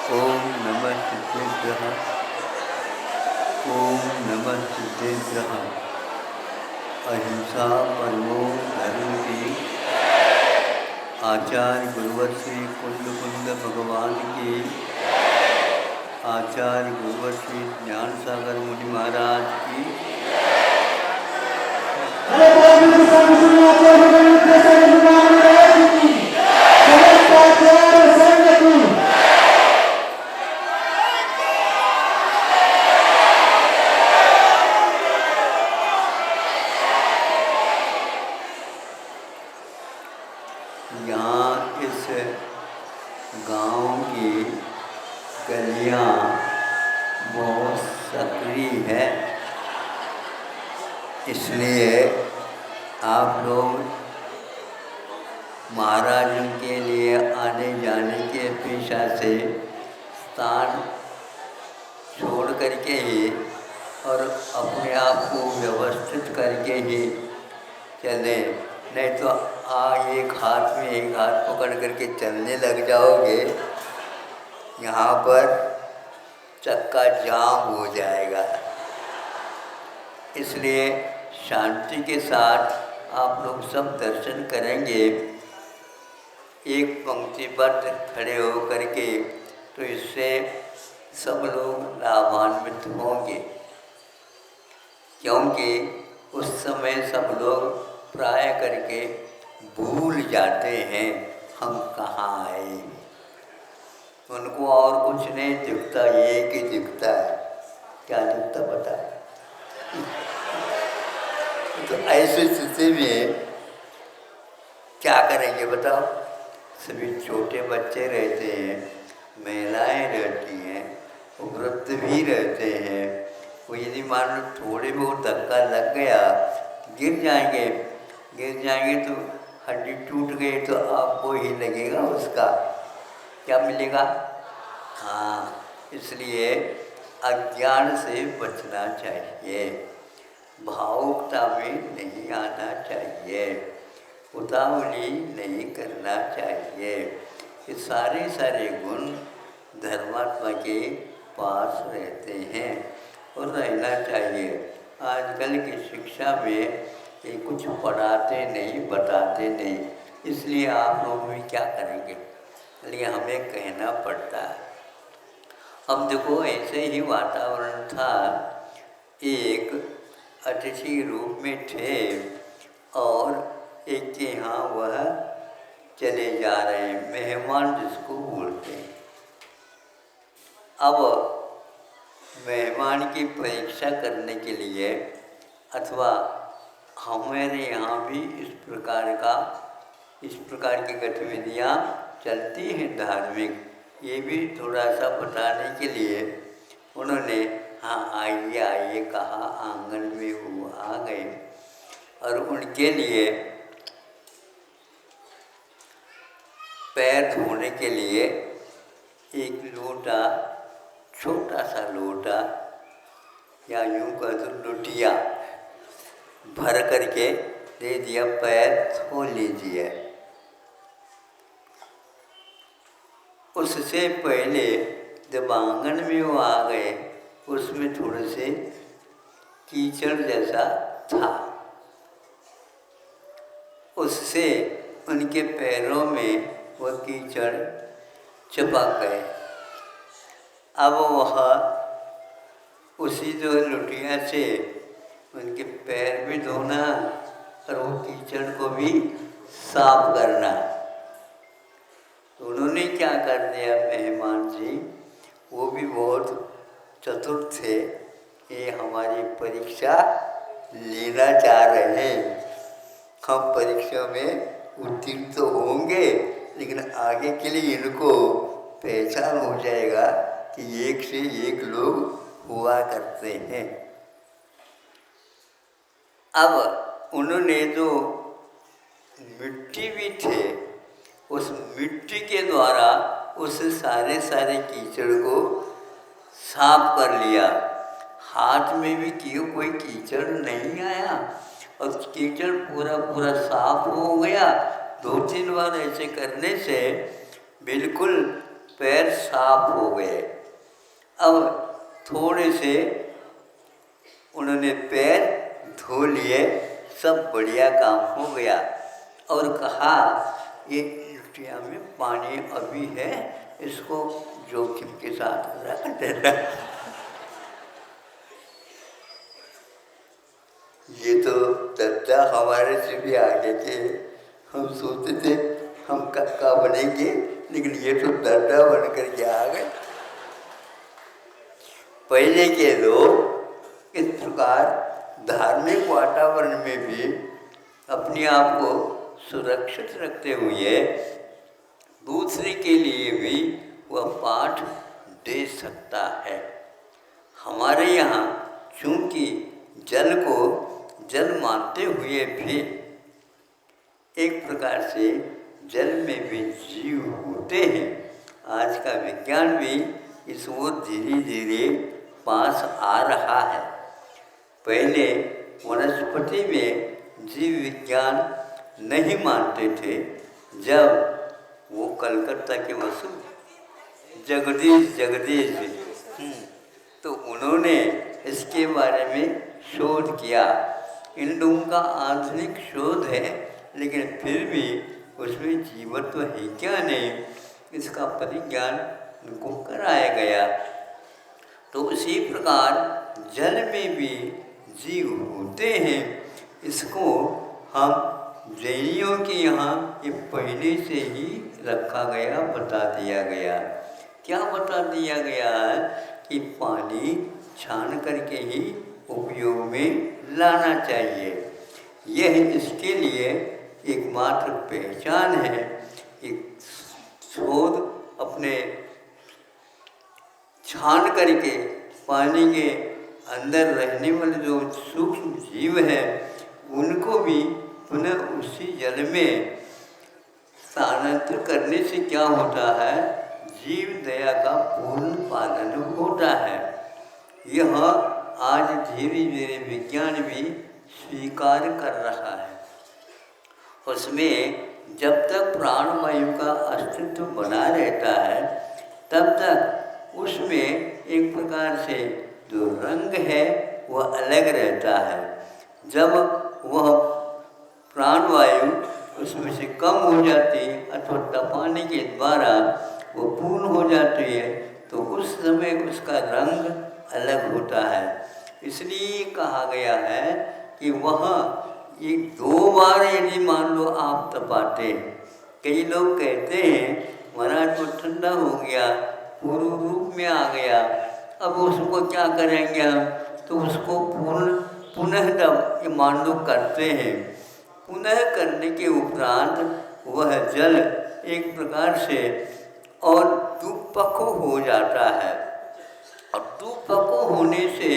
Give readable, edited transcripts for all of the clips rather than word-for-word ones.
ओम नमः सिद्धेभ्यः। ओम नमः सिद्धेभ्यः। अहिंसा परमो धर्म की। आचार्य गुरुवर श्री कुंद भगवान की। आचार्य गुरुवर श्री ज्ञान सागर मुनि महाराज की। यहाँ इस गांव की गलियाँ बहुत सक्रिय है, इसलिए आप लोग महाराजों के लिए आने जाने के पेशा से स्थान छोड़ करके ही और अपने आप को व्यवस्थित करके ही चले, नहीं तो एक हाथ में एक हाथ पकड़ करके चलने लग जाओगे, यहाँ पर चक्का जाम हो जाएगा। इसलिए शांति के साथ आप लोग सब दर्शन करेंगे, एक पंक्तिबद्ध खड़े हो करके, तो इससे सब लोग लाभान्वित होंगे, क्योंकि उस समय सब लोग प्राय करके भूल जाते हैं हम कहाँ आए। उनको और कुछ नहीं दिखता, एक ही दिखता है। क्या दिखता पता है? तो ऐसी स्थिति में क्या करेंगे बताओ? सभी छोटे बच्चे रहते हैं, महिलाएं रहती हैं, वृद्ध भी रहते हैं। वो यदि मान लो थोड़े बहुत धक्का लग गया, गिर जाएंगे तो हड्डी टूट गई तो आपको ही लगेगा, उसका क्या मिलेगा? हाँ, इसलिए अज्ञान से बचना चाहिए, भावुकता में नहीं आना चाहिए, उतावली नहीं करना चाहिए। ये सारे गुण धर्मात्मा के पास रहते हैं और रहना चाहिए। आजकल की शिक्षा में ये कुछ पढ़ाते नहीं, बताते नहीं, इसलिए आप लोग भी क्या करेंगे, इसलिए हमें कहना पड़ता है। अब देखो, ऐसे ही वातावरण था, एक अतिथि रूप में थे और एक के यहाँ वह चले जा रहे हैं, मेहमान जिसको बोलते हैं। अब मेहमान की परीक्षा करने के लिए, अथवा हमारे यहाँ भी इस प्रकार की गतिविधियाँ चलती हैं धार्मिक, ये भी थोड़ा सा बताने के लिए उन्होंने हाँ आइए कहा, आंगन में वो आ गए और उनके लिए पैर धोने के लिए एक लोटा, छोटा सा लोटा या यूँ कह दो लुटिया भर करके दे दिया, पैर धो लीजिए। उससे पहले जब आंगन में वो आ गए, उसमें थोड़े से कीचड़ जैसा था, उससे उनके पैरों में वह कीचड़ चिपक गए। अब वह उसी जो लुटिया से उनके पैर भी धोना और वो कीचड़ को भी साफ करना। तो उन्होंने क्या कर दिया मेहमान जी, वो भी बहुत चतुर थे, ये हमारी परीक्षा लेना चाह रहे हैं, हम परीक्षा में उत्तीर्ण तो होंगे, लेकिन आगे के लिए इनको पहचान हो जाएगा कि एक से एक लोग हुआ करते हैं। अब उन्होंने जो मिट्टी भी थे, उस मिट्टी के द्वारा उस सारे कीचड़ को साफ कर लिया। हाथ में भी कियो कोई कीचड़ नहीं आया और कीचड़ पूरा साफ हो गया। 2-3 बार ऐसे करने से बिल्कुल पैर साफ हो गए। अब थोड़े से उन्होंने पैर धो लिए, सब बढ़िया काम हो गया। और कहा ये लुटिया में पानी अभी है, इसको जोखिम के साथ रख देना। ये तो दद्दा हमारे से भी आगे थे। हम सोचते थे हम कक्का बनेंगे, लेकिन ये तो दद्दा बन कर के आ गए। पहले के लोग इस प्रकार धार्मिक वातावरण में भी अपने आप को सुरक्षित रखते हुए दूसरे के लिए भी वह पाठ दे सकता है। हमारे यहाँ चूँकि जल को जल मानते हुए भी एक प्रकार से जल में भी जीव होते हैं। आज का विज्ञान भी इस ओर धीरे धीरे पास आ रहा है। पहले वनस्पति में जीव विज्ञान नहीं मानते थे। जब वो कलकत्ता के वसु जगदीश तो उन्होंने इसके बारे में शोध किया। इन लोगों का आधुनिक शोध है, लेकिन फिर भी उसमें जीवत्व है क्या नहीं, इसका परिज्ञान उनको कराया गया। तो उसी प्रकार जल में भी जीव होते हैं। इसको हम जैनियों के यहाँ ये पहले से ही रखा गया, बता दिया गया। क्या बता दिया गया है कि पानी छान करके ही उपयोग में लाना चाहिए। यह इसके लिए एकमात्र पहचान है कि शोध अपने छान करके पानी के अंदर रहने वाले जो सूक्ष्म जीव हैं उनको भी पुनः उसी जल में स्थानांतरित करने से क्या होता है, जीव दया का पूर्ण पालन होता है। यह आज धीरे धीरे विज्ञान भी स्वीकार कर रहा है। उसमें जब तक प्राणवायु का अस्तित्व बना रहता है तब तक उसमें एक प्रकार से जो रंग है वह अलग रहता है। जब वह प्राणवायु उसमें से कम हो जाती है अथवा तपाने के द्वारा वो पूर्ण हो जाती है तो उस समय उसका रंग अलग होता है। इसलिए कहा गया है कि वह एक 2 बार यदि मान लो आप तपाते हैं, कई लोग कहते हैं महाराज तो ठंडा हो गया, पूर्ण रूप में आ गया, अब उसको क्या करेंगे हम, तो उसको पुनः मान लो करते हैं। पुनः करने के उपरांत वह जल एक प्रकार से और दुपको हो जाता है। और दुपको होने से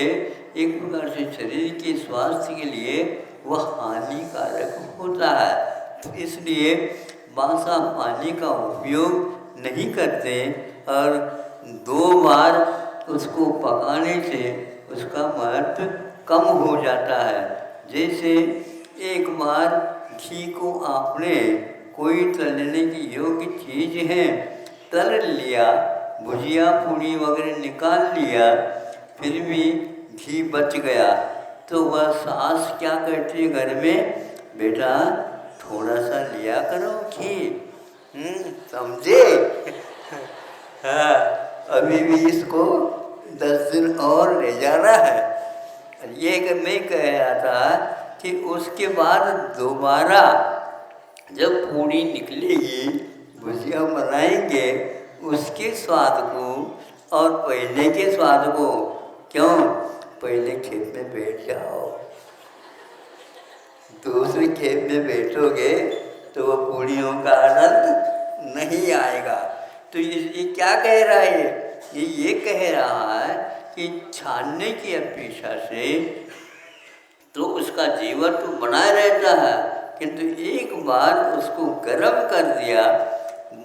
एक प्रकार से शरीर के स्वास्थ्य के लिए वह हानिकारक होता है। तो इसलिए बासा पानी का उपयोग नहीं करते और 2 बार उसको पकाने से उसका महत्व कम हो जाता है। जैसे एक बार घी को आपने कोई तलने की योग्य चीज़ है तल लिया, भुजिया पूड़ी वगैरह निकाल लिया, फिर भी घी बच गया तो वह सास क्या कहती है घर में, बेटा थोड़ा सा लिया करो घी, समझे? हाँ, अभी भी इसको 10 दिन और ले जाना है। ये मैं कह रहा था कि उसके बाद दोबारा जब पूड़ी निकलेगी, भुजिया बनाएंगे, उसके स्वाद को और पहले के स्वाद को, क्यों, पहले खेत में बैठ जाओ, दूसरे खेत में बैठोगे तो वो पूड़ियों का आनंद नहीं आएगा। तो ये क्या कह रहा है, ये कह रहा है कि छानने की अपेक्षा से तो उसका जीवन तो बना रहता है, किंतु एक बार उसको गर्म कर दिया,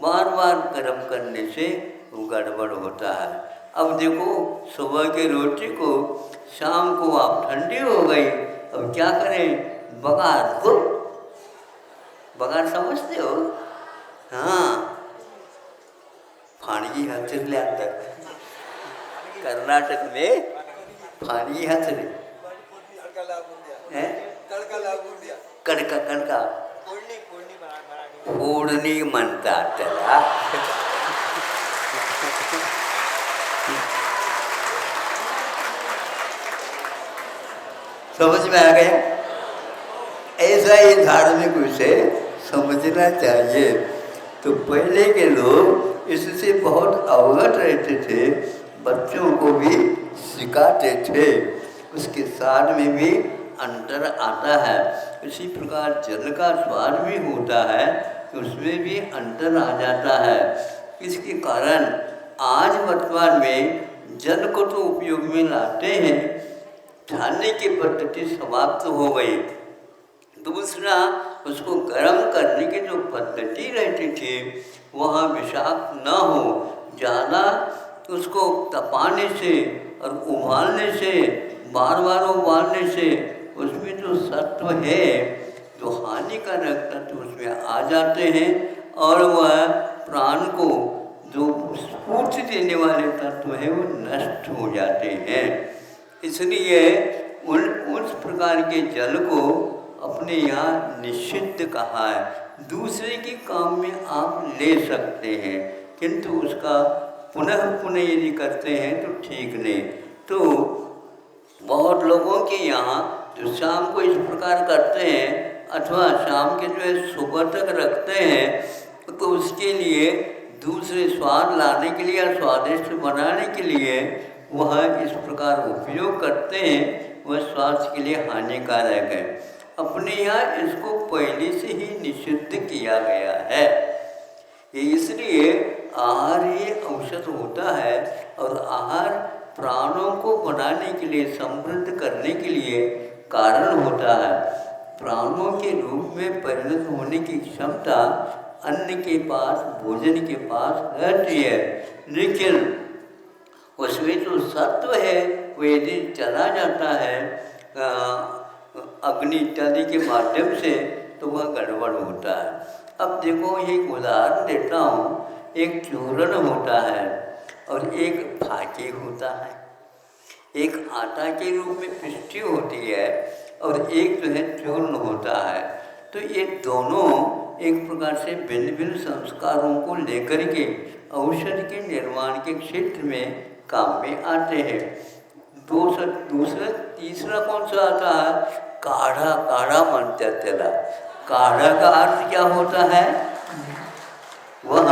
बार बार गर्म करने से वो गड़बड़ होता है। अब देखो सुबह की रोटी को शाम को आप ठंडी हो गई, अब क्या करें, बघार को, बघार समझते हो? हाँ, फाणगी हंसले अंतर कर्नाटक में फाणगी हंसले कणका कणका फोडणी म्हणतात त्याला. समझ में आ गया? ऐसा ही धार्मिक विषय समझना चाहिए. तो पहले के लोग इससे बहुत अवगत रहते थे, बच्चों को भी सिखाते थे. उसके स्वाद में भी अंतर आता है. इसी प्रकार जल का स्वाद भी होता है तो उसमें भी अंतर आ जाता है. इसके कारण आज वर्तमान में जल को तो उपयोग में लाते हैं, छानने की पद्धति समाप्त हो गई. दूसरा, उसको गर्म करने की जो पद्धति रहती थी वह विषाक्त न हो, ज़्यादा उसको तपाने से और उबालने से, बार बार उबालने से उसमें जो सत्व है, जो हानिकारक तत्व उसमें आ जाते हैं और वह प्राण को जो स्फूर्ति देने वाले तत्व हैं वो नष्ट हो जाते हैं. इसलिए उस प्रकार के जल को अपने यहाँ निषिद्ध कहा है. दूसरे के काम में आप ले सकते हैं किंतु उसका पुनः पुनः यदि करते हैं तो ठीक नहीं. तो बहुत लोगों के यहाँ जो शाम को इस प्रकार करते हैं अथवा शाम के जो है सुबह तक रखते हैं तो उसके लिए दूसरे स्वाद लाने के लिए या स्वादिष्ट बनाने के लिए वह इस प्रकार उपयोग करते हैं, वह स्वास्थ्य के लिए हानिकारक है. अपने यहाँ इसको पहले से ही निषिद्ध किया गया है. इसलिए आहार ही औषध होता है और आहार प्राणों को बनाने के लिए, समृद्ध करने के लिए कारण होता है. प्राणों के रूप में परिणत होने की क्षमता अन्न के पास, भोजन के पास रहती है, लेकिन उसमें जो सत्व है वो यदि चला जाता है अग्नि इत्यादि के माध्यम से तो वह गड़बड़ होता है. अब देखो एक उदाहरण देता हूँ. एक चूर्ण होता है और एक फाके होता है. एक आटा के रूप में पिष्टी होती है और एक जो है चूर्ण होता है. तो ये दोनों एक प्रकार से भिन्न भिन्न संस्कारों को लेकर के औषध के निर्माण के क्षेत्र में काम में आते हैं. दूसरा तीसरा कौन सा आता है? काढ़ा. काढ़ा मानते त्याला. काढ़ा का अर्थ क्या होता है? वह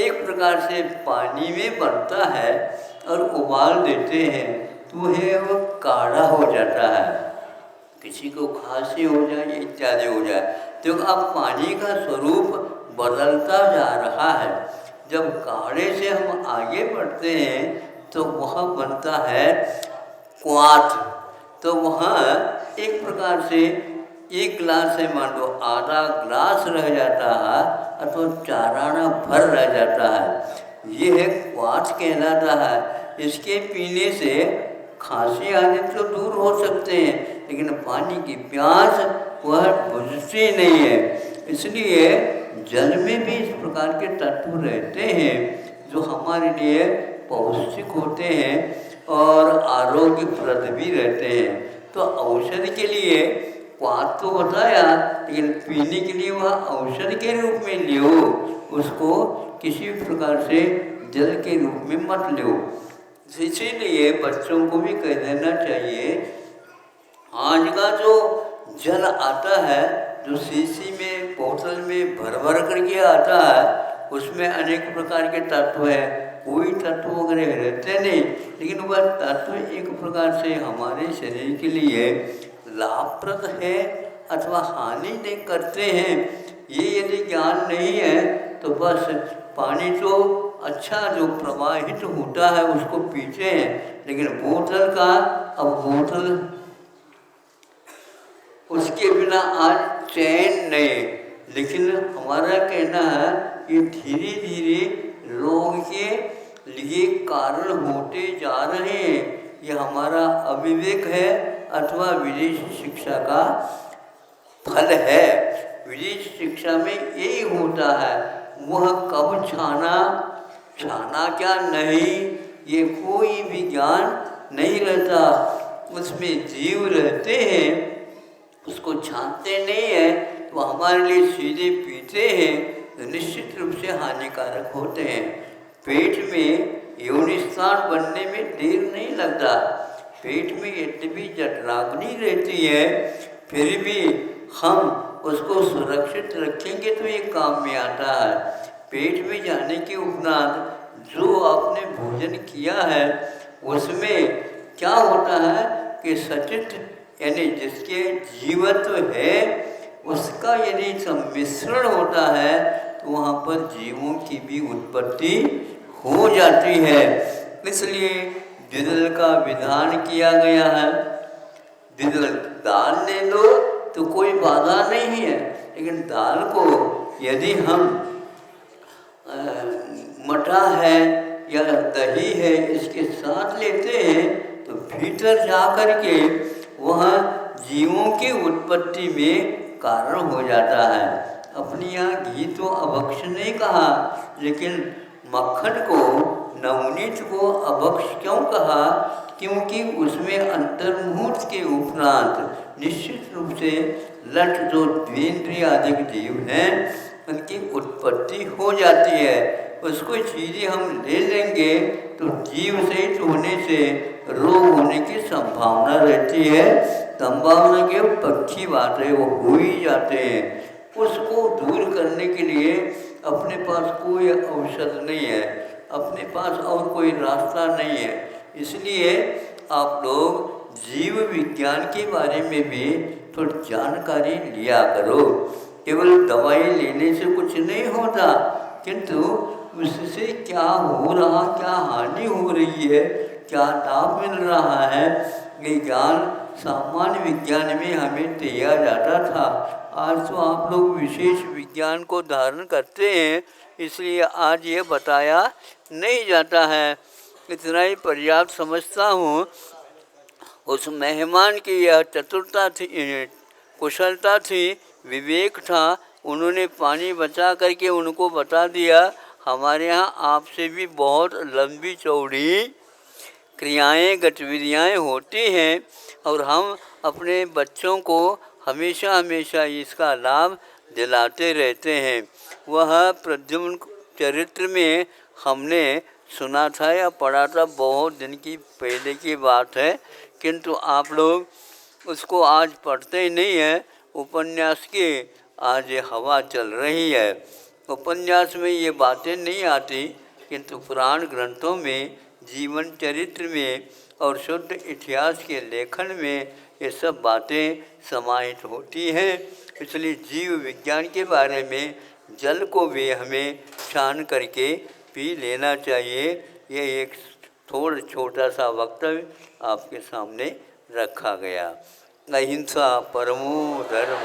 एक प्रकार से पानी में बनता है और उबाल देते हैं तो वह काढ़ा हो जाता है. किसी को खांसी हो जाए इत्यादि हो जाए तो अब पानी का स्वरूप बदलता जा रहा है. जब काढ़े से हम आगे बढ़ते हैं तो वह बनता है क्वाथ. तो वहाँ एक प्रकार से एक गिलास से मान लो आधा गिलास रह जाता है अथवा चाराना भर रह जाता है. ये है क्वाथ कहलाता है. इसके पीने से खांसी आदि तो दूर हो सकते हैं लेकिन पानी की प्यास वह बुझती नहीं है. इसलिए जल में भी इस प्रकार के तत्व रहते हैं जो हमारे लिए पौष्टिक होते हैं और आरोग्यप्रद भी रहते हैं. तो औषधि के लिए क्वाथ तो बताया लेकिन पीने के लिए वह औषधि के रूप में लियो, उसको किसी प्रकार से जल के रूप में मत लो. इसीलिए बच्चों को भी कह देना चाहिए आज का जो जल आता है जो शीशी में बोतल में भर भर करके आता है उसमें अनेक प्रकार के तत्व है. कोई तत्व वगैरह रहते नहीं लेकिन वह तत्व एक प्रकार से हमारे शरीर के लिए लाभप्रद है अथवा हानि नहीं करते हैं. ये यदि ज्ञान नहीं है तो बस पानी तो अच्छा जो प्रवाहित होता है उसको पीते हैं लेकिन बोतल का अब बोतल उसके बिना आज चैन नहीं. लेकिन हमारा कहना है कि धीरे धीरे लोग के लिए कारण होते जा रहे हैं. ये हमारा अविवेक है अथवा विदेशी शिक्षा का फल है. विदेशी शिक्षा में यही होता है, वह कब छाना छाना क्या नहीं, ये कोई भी ज्ञान नहीं रहता। उसमें जीव रहते हैं, उसको छानते नहीं है तो हमारे लिए सीधे पीते हैं तो निश्चित रूप से हानिकारक होते हैं। पेट में योनि स्थान बनने में देर नहीं लगता। पेट में यद्यपि जठराग्नि रहती है, फिर भी हम उसको सुरक्षित रखेंगे तो ये काम में आता है। पेट में जाने के उपरांत जो आपने भोजन किया है उसमें क्या होता है कि सचित यानी जिसके जीवत्व है उसका यदि सम्मिश्रण होता है तो वहाँ पर जीवों की भी उत्पत्ति हो जाती है। इसलिए द्विदल का विधान किया गया है। द्विदल दाल ले लो तो कोई बाधा नहीं है, लेकिन दाल को यदि हम मठा है या दही है इसके साथ लेते हैं तो भीतर जा कर के वह जीवों की उत्पत्ति में कारण हो जाता है। अपने यहाँ घी तो अभक्ष नहीं कहा, लेकिन मक्खन को नवनीत को अभक्ष क्यों कहा? क्योंकि उसमें अंतर्मुहूर्त के उपरांत निश्चित रूप से लठ जो द्वेंद्रिय आदि जीव हैं उनकी उत्पत्ति हो जाती है। उसको चीज़ें हम ले लेंगे तो जीव सहित होने से रोग होने की संभावना रहती है। संभावना के पक्षी बात है, वो हो ही जाते हैं। उसको दूर करने के लिए अपने पास कोई औषध नहीं है, अपने पास और कोई रास्ता नहीं है। इसलिए आप लोग जीव विज्ञान के बारे में भी थोड़ी जानकारी लिया करो। केवल दवाई लेने से कुछ नहीं होता, किंतु उससे क्या हो रहा, क्या हानि हो रही है, क्या लाभ मिल रहा है, ये ज्ञान सामान्य विज्ञान में हमें दिया जाता था। आज तो आप लोग विशेष विज्ञान को धारण करते हैं, इसलिए आज ये बताया नहीं जाता है। इतना ही पर्याप्त समझता हूँ। उस मेहमान की यह चतुरता थी, कुशलता थी, विवेक था। उन्होंने पानी बचा करके उनको बता दिया हमारे यहाँ आपसे भी बहुत लंबी चौड़ी क्रियाएं गतिविधियाँ होती हैं और हम अपने बच्चों को हमेशा हमेशा इसका लाभ दिलाते रहते हैं। वह प्रद्युम्न चरित्र में हमने सुना था या पढ़ा था, बहुत दिन की पहले की बात है, किंतु आप लोग उसको आज पढ़ते ही नहीं है। उपन्यास की आज हवा चल रही है। उपन्यास में ये बातें नहीं आती, किंतु पुराण ग्रंथों में, जीवन चरित्र में और शुद्ध इतिहास के लेखन में ये सब बातें समाहित होती हैं। इसलिए जीव विज्ञान के बारे में जल को भी हमें छान करके पी लेना चाहिए। ये एक थोड़ा छोटा सा वक्तव्य आपके सामने रखा गया। अहिंसा परमो धर्म।